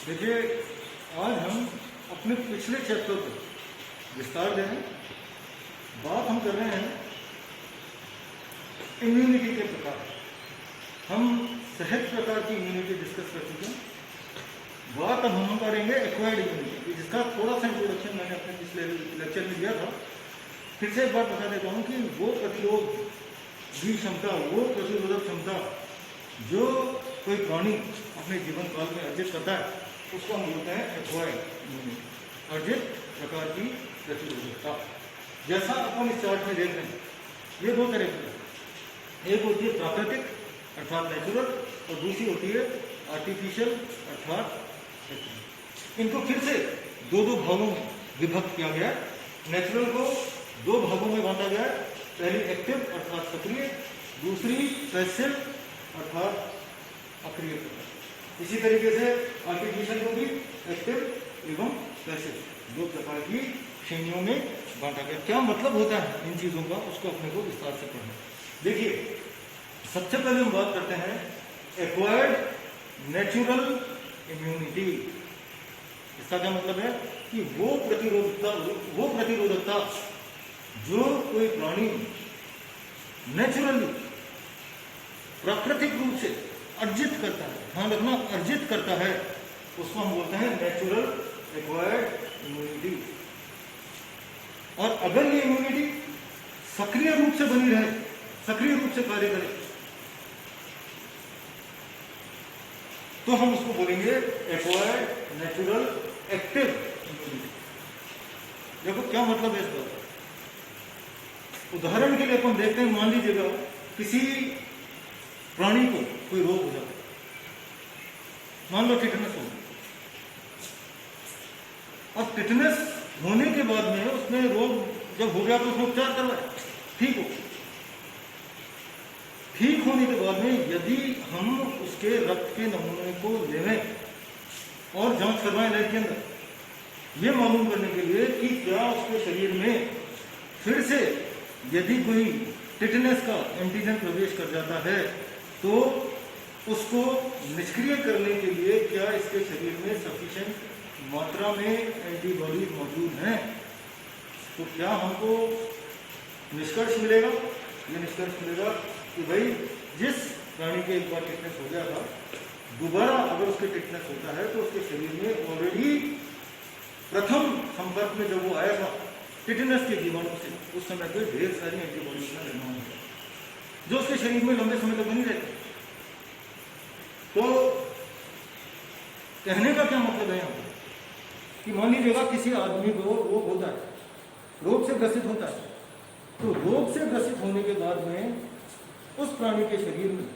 देखिए, आज हम अपने पिछले चैप्टर को विस्तार दे रहे हैं। बात हम कर रहे हैं इम्यूनिटी के प्रकार। हम सहज प्रकार की इम्यूनिटी डिस्कस कर चुके हैं। बात अब हम करेंगे एक्वायर्ड इम्यूनिटी, जिसका थोड़ा सा इंट्रोडक्शन मैंने अपने पिछले लेक्चर में दिया था। फिर से एक बात बता देता हूँ कि वो प्रतिरोध की क्षमता, वो प्रतिरोधक क्षमता जो कोई प्राणी अपने जीवन काल में अर्जित करता है, उसको हम बोलते हैं एक्वायर्ड इम्यूनिटी, अर्जित प्रकार की प्रतिरोधकता। जैसा अपन इस चार्ट में देख रहे हैं, ये दो तरह की है। एक होती है प्राकृतिक अर्थात नेचुरल, और दूसरी होती है आर्टिफिशियल अर्थात एक्टिव। इनको फिर से दो दो भागों में विभक्त किया गया है। नेचुरल को दो भागों में बांटा गया है। पहली एक्टिव अर्थात सक्रिय, दूसरी पैसिव अर्थात अक्रिय प्रकार। इसी तरीके से आर्टिफिशियल को भी एक्टिव एवं पैसिव दो प्रकार की श्रेणियों में बांटा गया। क्या मतलब होता है इन चीजों का, उसको अपने को विस्तार से पढ़ना। देखिए, सबसे पहले हम बात करते हैं एक्वायर्ड नेचुरल इम्यूनिटी। इसका क्या मतलब है कि वो प्रतिरोधकता जो कोई प्राणी नेचुरली प्राकृतिक रूप से अर्जित करता है, ध्यान रखना अर्जित करता है, उसको हम बोलते हैं नेचुरल एक्वायर्ड इम्यूनिटी। और अगर ये इम्यूनिटी सक्रिय रूप से बनी रहे, सक्रिय रूप से कार्य करे, तो हम उसको बोलेंगे एक्वायर्ड नेचुरल एक्टिव इम्यूनिटी। देखो क्या मतलब है इसका। उदाहरण के लिए अपन देखते हैं, मान लीजिएगा किसी प्राणी को कोई रोग हो जाता है, मान लो टिटनस हो गया, और टिटनस होने के बाद में उसमें रोग जब हो गया तो उसमें उपचार करवाए, ठीक हो। ठीक होने के बाद में यदि हम उसके रक्त के नमूने को लेवें और जांच करवाएं लैब के अंदर, ये मालूम करने के लिए कि क्या उसके शरीर में फिर से यदि कोई टिटनस का एंटीजन प्रवेश कर जाता है, तो उसको निष्क्रिय करने के लिए क्या इसके शरीर में सफिशिएंट मात्रा में एंटीबॉडीज मौजूद हैं। तो क्या हमको निष्कर्ष मिलेगा, ये निष्कर्ष मिलेगा कि भाई जिस प्राणी के एक बार टिटनस हो गया था, दोबारा अगर उसके टिटनस होता है तो उसके शरीर में ऑलरेडी प्रथम संपर्क में जब वो आया था टिटनस के जीवाणु से, उस समय पे ढेर सारी एंटीबॉडीज का निर्माण होता है जो उसके शरीर में लंबे समय तक बनी रहती। तो कहने का क्या मतलब है यहाँ पर कि मान लीजिएगा किसी आदमी को रोग होता है, रोग से ग्रसित होता है, तो रोग से ग्रसित होने के बाद में उस प्राणी के शरीर में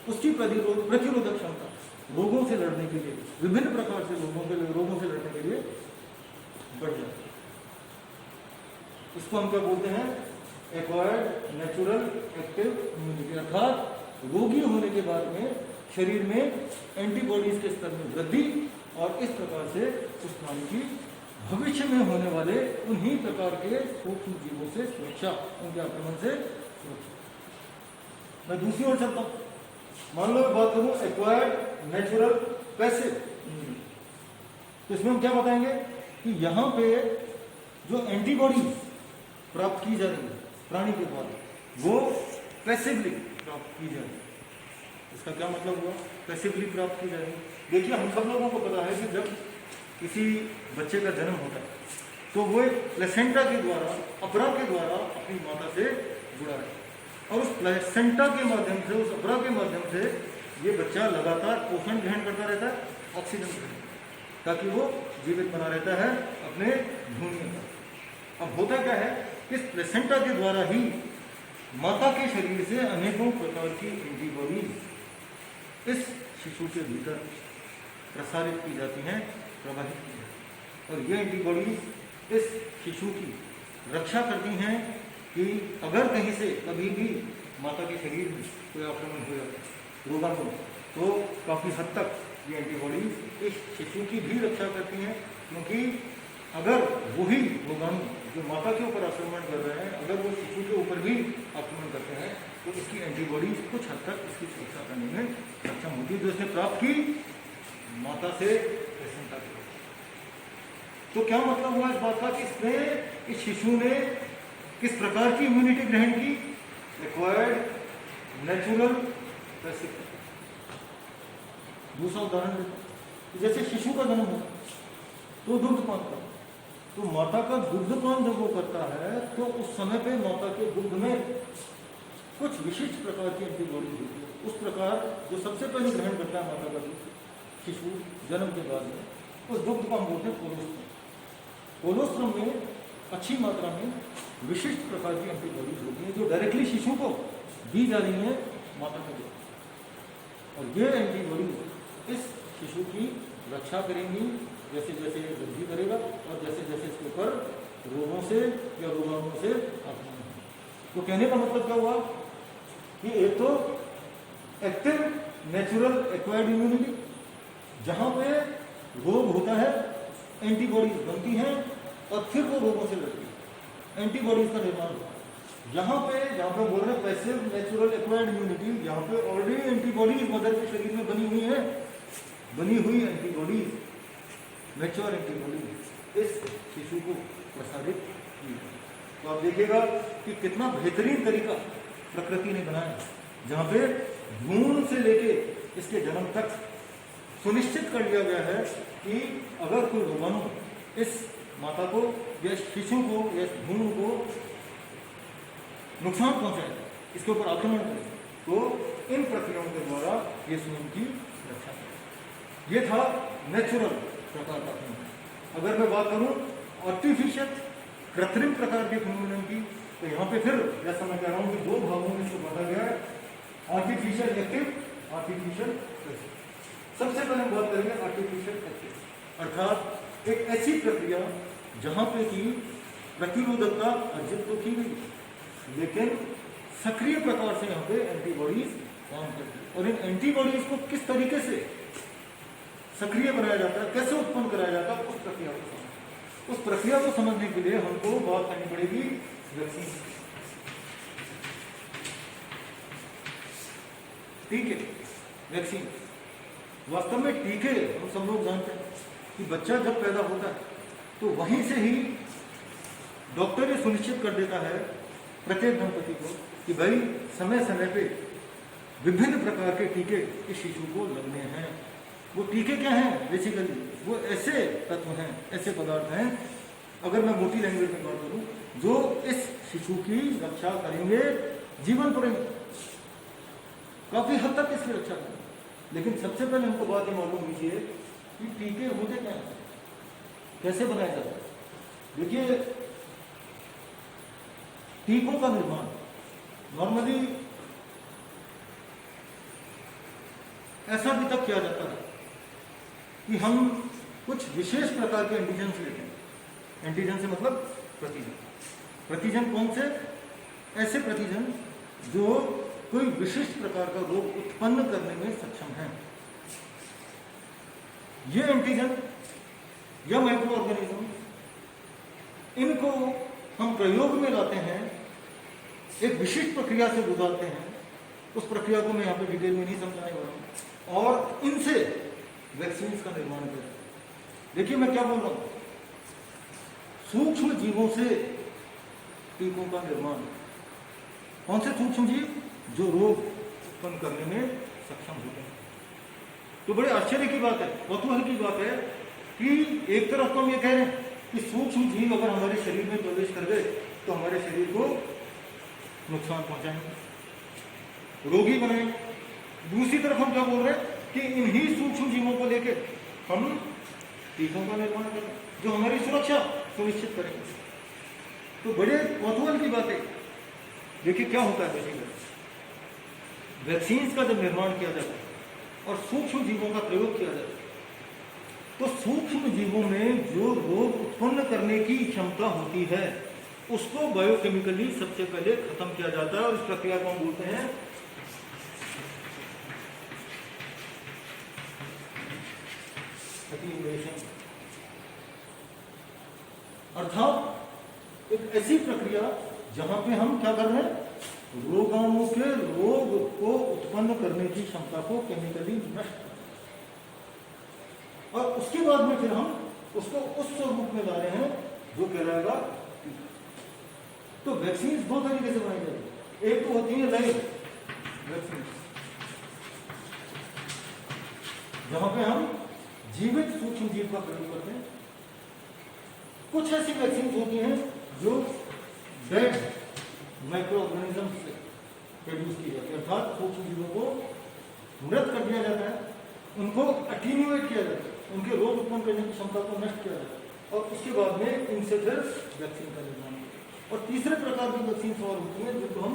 उसकी प्रतिरोधक क्षमता रोगों से लड़ने के लिए, विभिन्न प्रकार से रोगों से लड़ने के लिए बढ़ जाती है। इसको हम क्या बोलते हैं, एक्वायर्ड नेचुरल एक्टिव इम्यूनिटी। अर्थात रोगी होने के बाद में शरीर में एंटीबॉडीज के स्तर में वृद्धि, और इस प्रकार से उस प्राणी की भविष्य में होने वाले उन्हीं प्रकार के सूक्ष्म जीवों से सुरक्षा, उनके आक्रमण से सुरक्षा। मैं दूसरी ओर चलता हूं, मान लो बात करूं एक्वायर्ड नेचुरल पैसिव इम्यूनिटी। तो इसमें हम क्या बताएंगे कि यहां पे जो एंटीबॉडीज प्राप्त की जा रही है प्राणी के द्वारा, वो पैसिवली प्राप्त की जा रही है। इसका क्या मतलब हुआ, पैसिवली प्राप्त की जा रही है। देखिए, हम सब लोगों को पता है कि जब किसी बच्चे का जन्म होता है तो वो एक प्लेसेंटा के द्वारा, अपरा के द्वारा अपनी माता से जुड़ा है, और उस प्लेसेंटा के माध्यम से, उस अपरा के माध्यम से ये बच्चा लगातार पोषण ग्रहण करता रहता है, ऑक्सीजन ग्रहण, ताकि वो जीवित बना रहता है अपने भूमि में। अब होता क्या है, इस प्लेसेंटा के द्वारा ही माता के शरीर से अनेकों प्रकार की एंटीबॉडीज इस शिशु के भीतर प्रसारित की जाती हैं, प्रवाहित की जाती हैं, और ये एंटीबॉडीज इस शिशु की रक्षा करती हैं कि अगर कहीं से कभी भी माता के शरीर में कोई आक्रमण हो जाता है रोगाणु, तो काफ़ी हद तक ये एंटीबॉडीज इस शिशु की भी रक्षा करती हैं। क्योंकि अगर वही रोगाणु जो माता के ऊपर आक्रमण कर रहे हैं, अगर वो शिशु के ऊपर भी आक्रमण करते हैं, तो इसकी एंटीबॉडीज कुछ हद तक इसकी सुरक्षा करने में सक्षम होती है, जो इसने प्राप्त की माता से तो क्या मतलब हुआ इस बात का कि इसने, इस शिशु ने किस प्रकार की इम्यूनिटी ग्रहण की? Acquired, natural, passive. दूसरा उदाहरण देते हैं, जैसे शिशु का जन्म हो तो दुग्धपान का, तो माता का दुग्धपान जब वो करता है तो उस समय पे माता के दुग्ध में कुछ विशिष्ट प्रकार की एंटीबॉडी होती है। उस प्रकार जो सबसे पहले ग्रहण करता है माता का दूध शिशु जन्म के बाद में, उस दुग्ध को हम बोलते हैं कोलोस्ट्रम। कोलोस्ट्रम में अच्छी मात्रा में विशिष्ट प्रकार की एंटीबॉडीज होती हैं जो डायरेक्टली शिशु को दी जा रही है माता के द्वारा, और ये एंटीबॉडीज इस शिशु की रक्षा करेंगी जैसे जैसे ये वृद्धि करेगा और जैसे जैसे इसके ऊपर रोगों से या रोगाणुओं से आक्रमण होगा। तो कहने का मतलब क्या हुआ कि एक तो एक्टिव नेचुरल एक्वायर्ड इम्यूनिटी, जहां पे रोग होता है एंटीबॉडीज बनती हैं और फिर वो रोगों से लड़ती है, एंटीबॉडीज का निर्माण होता है। जहां पे बोल रहे हैं पैसिव नेचुरल एक्वायर्ड इम्यूनिटी, जहां पे ऑलरेडी एंटीबॉडीज मदर के शरीर में बनी हुई एंटीबॉडीज, मैच्योर एंटीबॉडीज इस शिशु को प्रसारित की। तो आप देखिएगा कि कितना बेहतरीन तरीका प्रकृति ने बनाया, जहां पे भ्रूण से लेके इसके जन्म तक सुनिश्चित कर लिया गया है कि अगर कोई रोगाणु इस माता को या शिशु को या भ्रूण को नुकसान पहुंचाए, इसके ऊपर आक्रमण करे, तो इन प्रक्रियाओं के द्वारा ये स्वयं की रक्षा करे। ये था नेचुरल प्रकार का फिनोमिनन। अगर मैं बात करूं आर्टिफिशियल कृत्रिम प्रकार के फिनोमिनन की, तो यहाँ पे फिर जैसा मैं कह रहा हूँ कि दो भागों में इसको बांटा गया है, आर्टिफिशियल एक्टिव, आर्टिफिशियल पैसिव। सबसे पहले हम बात करेंगे आर्टिफिशियल एक्टिव, अर्थात एक ऐसी प्रक्रिया जहां पे कि प्रतिरोधकता अर्जित तो की गई लेकिन सक्रिय प्रकार से यहाँ पे एंटीबॉडीज काम करती है। और इन एंटीबॉडीज को किस तरीके से सक्रिय बनाया जाता है, कैसे उत्पन्न कराया जाता है, उस प्रक्रिया को समझने के लिए हमको बात करनी पड़ेगी वैक्सीन। टीके, वैक्सीन। वास्तव में टीके हम सब लोग जानते हैं कि बच्चा जब पैदा होता है तो वहीं से ही डॉक्टर ये सुनिश्चित कर देता है प्रत्येक दंपति को कि भाई समय समय पे विभिन्न प्रकार के टीके इस शिशु को लगने हैं। वो टीके क्या हैं? बेसिकली वो ऐसे तत्व हैं, ऐसे पदार्थ हैं, अगर मैं मोटी लैंग्वेज में बात करूं, जो इस शिशु की रक्षा करेंगे जीवन पर्यंत, काफी हद तक इसकी रक्षा करेंगे। लेकिन सबसे पहले हमको बात ये मालूम कीजिए कि टीके होते क्या हैं, कैसे बनाए जाते हैं। देखिए, टीकों का निर्माण नॉर्मली ऐसा भी तक किया जाता है कि हम कुछ विशेष प्रकार के एंटीजन से लेते हैं। एंटीजन से मतलब प्रतिजन। प्रतिजन कौन से? ऐसे प्रतिजन जो कोई विशिष्ट प्रकार का रोग उत्पन्न करने में सक्षम है। ये एंटीजन या माइक्रो ऑर्गेनिज्म, इनको हम प्रयोग में लाते हैं, एक विशिष्ट प्रक्रिया से गुजारते हैं। उस प्रक्रिया को मैं यहाँ पे डिटेल में नहीं समझाने वाला हूँ, और इनसे वैक्सीन का निर्माण करें। देखिए मैं क्या बोल रहा हूँ, सूक्ष्म जीवों से टीकों का निर्माण। कौन से सूक्ष्म जीव? जो रोग उत्पन्न करने में सक्षम होते हैं। तो बड़े आश्चर्य की बात है, कौतूहल की बात है कि एक तरफ तो हम ये कह रहे हैं कि सूक्ष्म जीव अगर हमारे शरीर में प्रवेश कर गए तो हमारे शरीर को नुकसान पहुंचाएंगे, रोगी बनाएंगे। दूसरी तरफ हम क्या बोल रहे हैं कि इन्हीं सूक्ष्म जीवों को लेके हम टीकों का निर्माण करें जो हमारी सुरक्षा सुनिश्चित करेंगे। तो बड़े कौतूहल की बात है। देखिए क्या होता है, बेसिकली वैक्सीन का जब निर्माण किया जाता है और सूक्ष्म जीवों का प्रयोग किया जाता है, तो सूक्ष्म जीवों में जो रोग उत्पन्न करने की क्षमता होती है उसको बायोकेमिकली सबसे पहले खत्म किया जाता है, और इस प्रक्रिया को हम बोलते हैं एटीन्यूएशन। अर्थात एक ऐसी प्रक्रिया जहां पे हम क्या कर रहे हैं, रोगाणु के रोग को उत्पन्न करने की क्षमता को केमिकली नष्ट कर, और उसके बाद में फिर हम उसको उस स्वरूप में ला रहे हैं जो कहलाएगा। तो वैक्सीन दो तरीके से बनाई जाती है, एक तो होती है लाइव वैक्सीन, जहां पे हम जीवित सूक्ष्म जीव का प्रयोग करते हैं। कुछ ऐसी वैक्सीन होती हैं जो डेड माइक्रो ऑर्गेनिज्म से प्रोड्यूस की जाती है, अर्थात सूक्ष्म जीवों को मृत कर दिया जाता है, उनको अटीन्यूएट किया जाता है, उनके रोग उत्पन्न करने की क्षमता को नष्ट किया जाता है और उसके बाद में इनसे फिर वैक्सीन का निर्माण होता है। और तीसरे प्रकार की वैक्सीन और होती है जिनको हम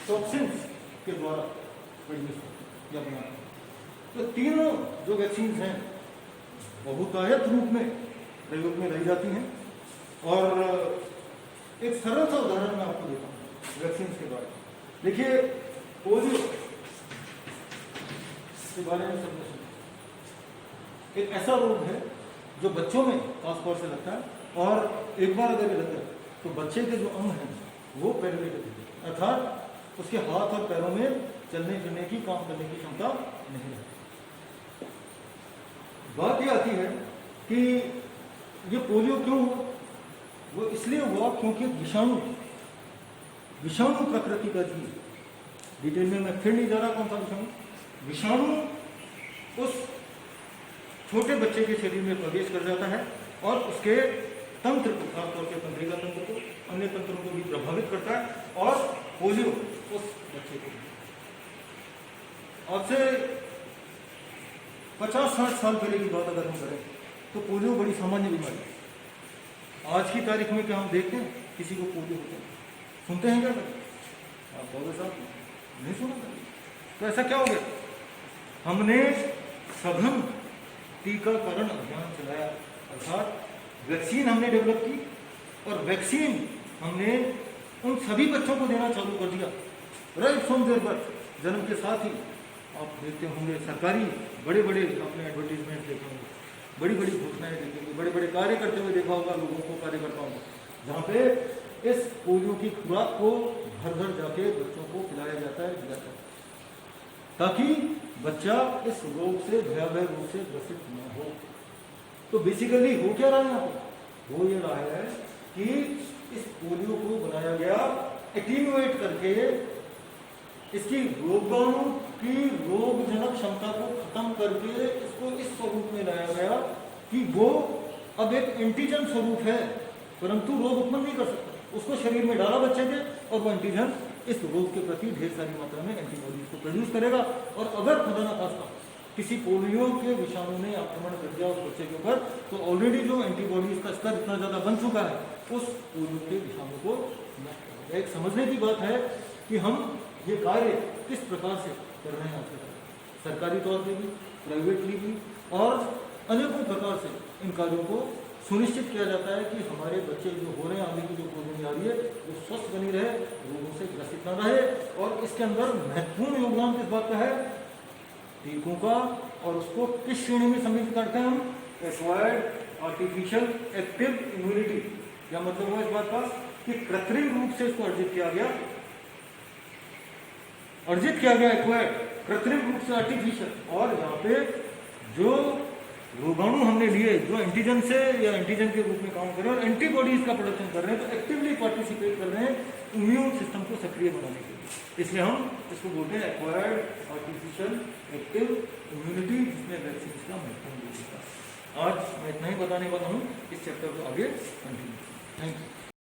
टॉक्सिन्स के द्वारा प्रोड्यूस करते या बनाते हैं। तो तीनों जो वैक्सीन हैं बहुतायत रूप में प्रयोग में लाई जाती हैं। और एक सरल सा उदाहरण मैं आपको देता हूँ वैक्सीन के बारे में। देखिए, पोलियो के बारे में समझ, एक ऐसा रोग है जो बच्चों में खासतौर से लगता है और एक बार अगर लग जाए तो बच्चे के जो अंग हैं वो पैरालिटिक हो जाते हैं, अर्थात उसके हाथ और पैरों में चलने फिरने की, काम करने की क्षमता नहीं रहती। बात यह आती है कि ये पोलियो क्यों हुआ? वो इसलिए हुआ क्योंकि विषाणु प्रकृति का जीव, डिटेल में मैं फिर नहीं जा रहा कौन सा विषाणु उस छोटे बच्चे के शरीर में प्रवेश कर जाता है और उसके तंत्र को, खासतौर से तंत्रिका तंत्र को, अन्य तंत्रों को भी प्रभावित करता है और पोलियो उस बच्चे को। आज से 50-60 साल पहले की बात अगर हम करें तो पोलियो बड़ी सामान्य बीमारी है। आज की तारीख में क्या हम देखते हैं किसी को पोलियो होता है? सुनते हैं क्या करें? आप बोलो साहब नहीं सुना करें। तो ऐसा क्या हो गया? हमने सघन टीकाकरण अभियान चलाया, अर्थात वैक्सीन हमने डेवलप की और वैक्सीन हमने उन सभी बच्चों को देना चालू कर दिया राइट फ्रॉम देयर बर्थ। जन्म के साथ ही आप देखते होंगे सरकारी बड़े बड़े अपने एडवर्टीजमेंट देखे होंगे, बड़ी बड़ी घोषणाएं देखेंगे, बड़े बड़े कार्य करते हुए देखा होगा लोगों को, कार्यकर्ताओं को, जहाँ पे इस पोलियो की खुराक को घर घर जाके बच्चों को खिलाया जाता है, दिया जाता है, ताकि बच्चा इस रोग से, भयावह रोग से ग्रसित न हो। तो बेसिकली हो क्या रहा है यहाँ पर? हो ये रहा है कि इस पोलियो को बनाया गया एटीन्यूएट करके, इसकी रोगाणु की रोगजनक क्षमता को खत्म करके इसको इस स्वरूप में लाया गया कि वो अब एक एंटीजन स्वरूप है, परंतु रोग उत्पन्न नहीं कर सकता। उसको शरीर में डाला बच्चे के और वो एंटीजन इस रोग के प्रति ढेर सारी मात्रा में एंटीबॉडीज को प्रोड्यूस करेगा। और अगर खुदा न खास्ता किसी पोलियो के विषाणु ने आक्रमण कर दिया उस बच्चे के ऊपर, तो ऑलरेडी जो एंटीबॉडीज का स्तर इतना ज्यादा बन चुका है, उस पोलियो के विषाणु को नष्ट कर देगा। एक समझने की बात है कि हम ये कार्य किस प्रकार से कर रहे हैं, सरकारी तौर पे भी, प्राइवेटली भी, और अनेकों प्रकार से इन कार्यों को सुनिश्चित किया जाता है कि हमारे बच्चे जो हो रहे हैं, आगे की जो पोलियो आ रही है, वो स्वस्थ बनी रहे, रोगों से ग्रसित न रहे। और इसके अंदर महत्वपूर्ण योगदान किस बात का है? टीकों का। और उसको किस श्रेणी में सम्मिलित करते हैं हम? Acquired artificial active immunity. क्या मतलब हुआ इस बात का? कि कृत्रिम रूप से इसको अर्जित किया गया एक्वायर्ड, कृत्रिम रूप से आर्टिफिशियल। और यहाँ पे जो रोगाणु हमने लिए, जो एंटीजन से या एंटीजन के रूप में काम कर रहे हैं और एंटीबॉडीज का प्रोडक्शन कर रहे हैं, तो एक्टिवली पार्टिसिपेट कर रहे हैं इम्यून सिस्टम को सक्रिय बनाने के लिए। इसलिए हम इसको बोलते हैं एक्वायर्ड आर्टिफिशियल एक्टिव इम्यूनिटी, जिसमें वैक्सीन का महत्वपूर्ण भूमिका। आज मैं इतना ही बताने वाला हूँ, इस चैप्टर को आगे कंटिन्यू। Thank you.